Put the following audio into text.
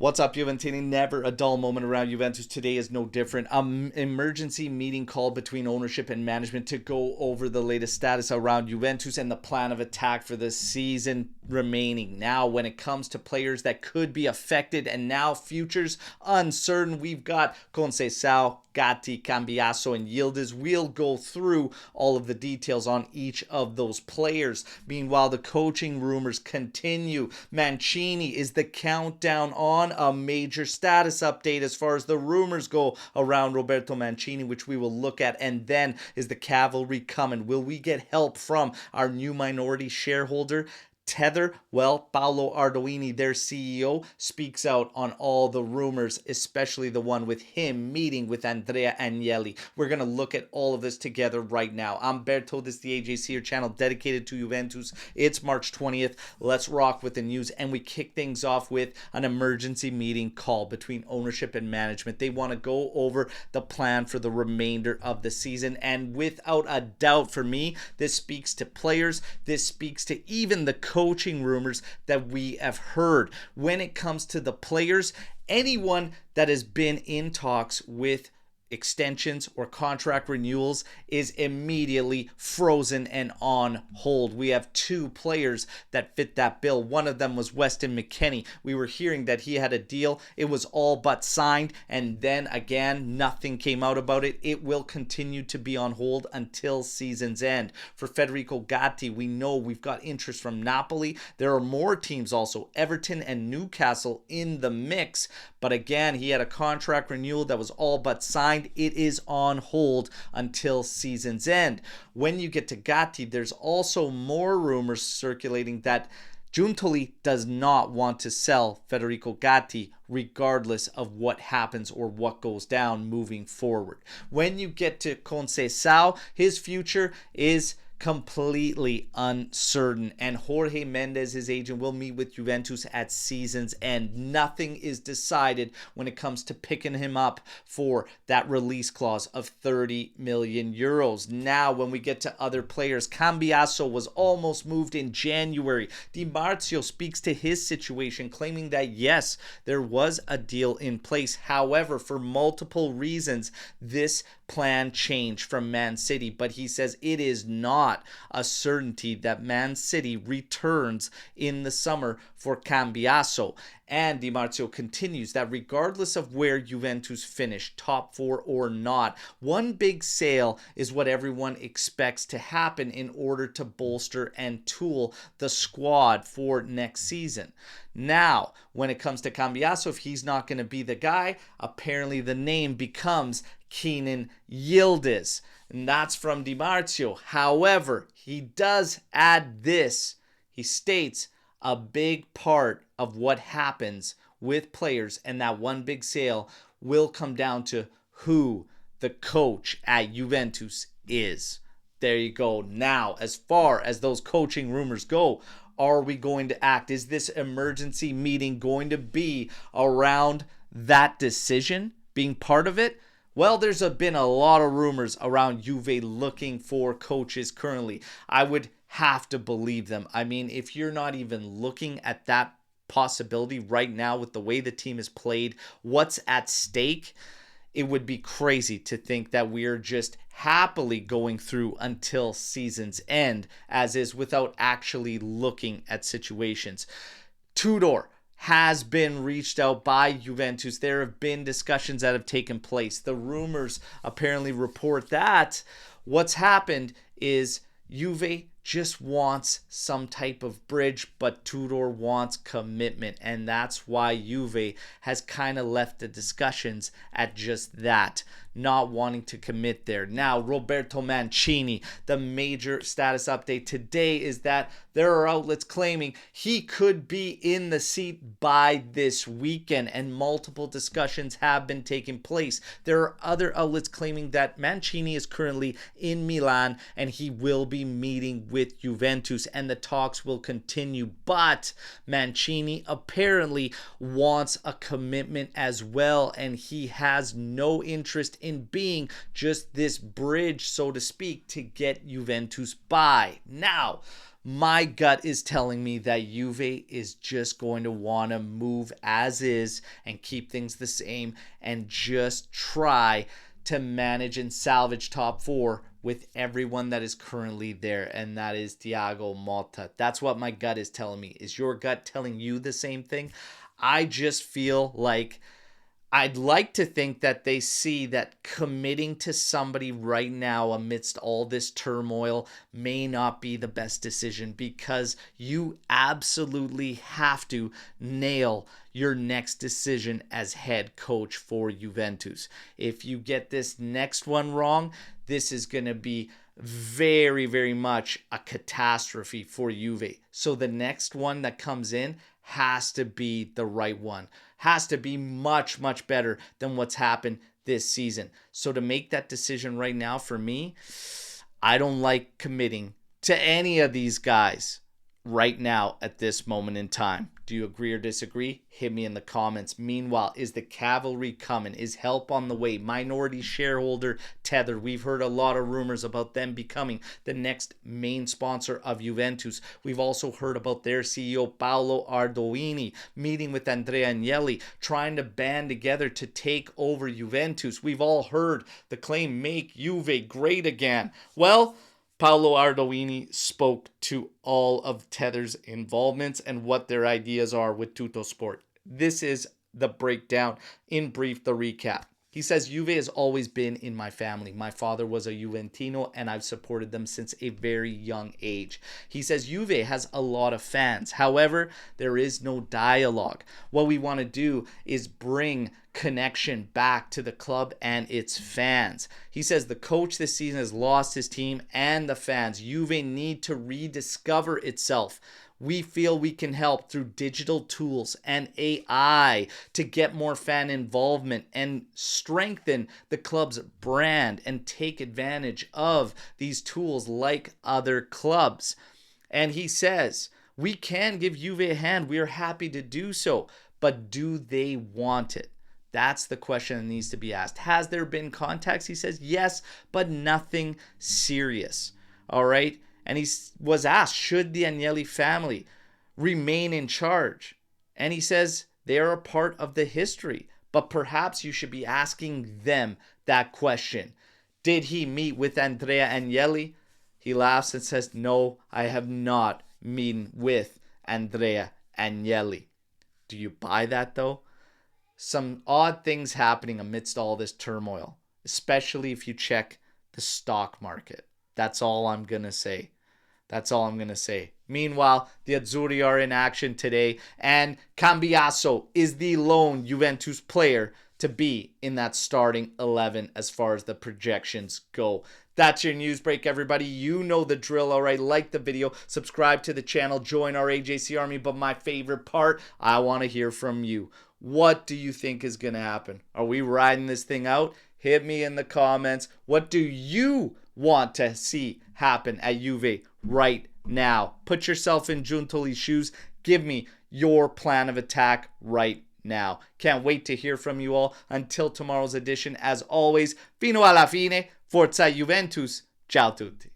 What's up, Juventini? Never a dull moment around Juventus. Today is no different. Emergency meeting called between ownership and management to go over the latest status around Juventus and the plan of attack for the season remaining. Now, when it comes to players that could be affected and now futures uncertain, we've got Conceição, Gatti, Cambiasso, and Yildiz. We'll go through all of the details on each of those players. Meanwhile, the coaching rumors continue. Mancini is the countdown on a major status update as far as the rumors go around Roberto Mancini, which we will look at. And then, is the cavalry coming? Will we get help from our new minority shareholder, Tether? Well, Paolo Ardoini, their CEO, speaks out on all the rumors, especially the one with him meeting with Andrea Agnelli. We're going to look at all of this together right now. I'm Berto, this is the AJC, your channel dedicated to Juventus. It's March 20th. Let's rock with the news, and we kick things off with an emergency meeting call between ownership and management. They want to go over the plan for the remainder of the season, and without a doubt for me, this speaks to players. This speaks to even the coaching rumors that we have heard. When it comes to the players, anyone that has been in talks with extensions or contract renewals is immediately frozen and on hold. We have two players that fit that bill. One of them was Weston McKennie. We were hearing that he had a deal. It was all but signed, and then again, nothing came out about it. It will continue to be on hold until season's end. For Federico Gatti, we know we've got interest from Napoli. There are more teams also, Everton and Newcastle, in the mix. But again, he had a contract renewal that was all but signed. It is on hold until season's end. When you get to Gatti, there's also more rumors circulating that Giuntoli does not want to sell Federico Gatti regardless of what happens or what goes down moving forward. When you get to Conceição, his future is completely uncertain, and Jorge Mendes, his agent, will meet with Juventus at season's end. Nothing is decided when it comes to picking him up for that release clause of 30 million euros. Now, when we get to other players, Cambiasso was almost moved in January. Di Marzio speaks to his situation, claiming that yes, there was a deal in place. However, for multiple reasons, this plan changed from Man City, but he says it is not a certainty that Man City returns in the summer for Cambiasso. And Di Marzio continues that regardless of where Juventus finish, top four or not, one big sale is what everyone expects to happen in order to bolster and tool the squad for next season. Now, when it comes to Cambiasso, if he's not going to be the guy, apparently the name becomes Kenan Yildiz. And that's from Di Marzio. However, he does add this. He states a big part of what happens with players and that one big sale will come down to who the coach at Juventus is. There you go. Now, as far as those coaching rumors go, are we going to act? Is this emergency meeting going to be around that decision being part of it? Well, there's been a lot of rumors around Juve looking for coaches currently. I would have to believe them. I mean, if you're not even looking at that possibility right now with the way the team is played, what's at stake, it would be crazy to think that we are just happily going through until season's end, as is, without actually looking at situations. Tudor has been reached out by Juventus. There have been discussions that have taken place. The rumors apparently report that what's happened is Juve just wants some type of bridge, but Tudor wants commitment, and that's why Juve has kind of left the discussions at just that, not wanting to commit there. Now, Roberto Mancini, the major status update today is that there are outlets claiming he could be in the seat by this weekend, and multiple discussions have been taking place. There are other outlets claiming that Mancini is currently in Milan and he will be meeting with Juventus and the talks will continue, but Mancini apparently wants a commitment as well, and he has no interest in being just this bridge, so to speak, to get Juventus by. Now, My gut is telling me that Juve is just going to want to move as is and keep things the same and just try to manage and salvage top four with everyone that is currently there, and that is Thiago Motta. That's what my gut is telling me. Is your gut telling you the same thing? I just feel like I'd like to think that they see that committing to somebody right now amidst all this turmoil may not be the best decision, because you absolutely have to nail your next decision as head coach for Juventus. If you get this next one wrong, this is going to be very, very much a catastrophe for Juve. So the next one that comes in has to be the right one. Has to be much, much better than what's happened this season. So to make that decision right now, for me, I don't like committing to any of these guys right now at this moment in time. Do you agree or disagree? Hit me in the comments. Meanwhile, is the cavalry coming? Is help on the way? Minority shareholder Tether. We've heard a lot of rumors about them becoming the next main sponsor of Juventus. We've also heard about their CEO Paolo Ardoini meeting with Andrea Agnelli, trying to band together to take over Juventus. We've all heard the claim, make Juve great again. Well, Paolo Ardoini spoke to all of Tether's involvements and what their ideas are with Tuttosport. This is the breakdown, in brief, the recap. He says, Juve has always been in my family. My father was a Juventino and I've supported them since a very young age. He says Juve has a lot of fans. However, there is no dialogue. What we want to do is bring connection back to the club and its fans. He says the coach this season has lost his team and the fans. Juve need to rediscover itself. We feel we can help through digital tools and AI to get more fan involvement and strengthen the club's brand and take advantage of these tools like other clubs. And he says, we can give Juve a hand. We are happy to do so. But do they want it? That's the question that needs to be asked. Has there been contacts? He says yes, but nothing serious. All right? And he was asked, should the Agnelli family remain in charge? And he says they are a part of the history, but perhaps you should be asking them that question. Did he meet with Andrea Agnelli? He laughs and says, no, I have not met with Andrea Agnelli. Do you buy that though? Some odd things happening amidst all this turmoil, especially if you check the stock market. That's all I'm going to say. That's all I'm going to say. Meanwhile, the Azzurri are in action today, and Cambiaso is the lone Juventus player to be in that starting 11 as far as the projections go. That's your news break, everybody. You know the drill, all right? Like the video, subscribe to the channel, join our AJC Army. But my favorite part, I want to hear from you. What do you think is going to happen? Are we riding this thing out? Hit me in the comments. What do you want to see happen at Juve right now? Put yourself in Giuntoli's shoes. Give me your plan of attack right now. Can't wait to hear from you all. Until tomorrow's edition, as always, fino alla fine, forza Juventus. Ciao tutti.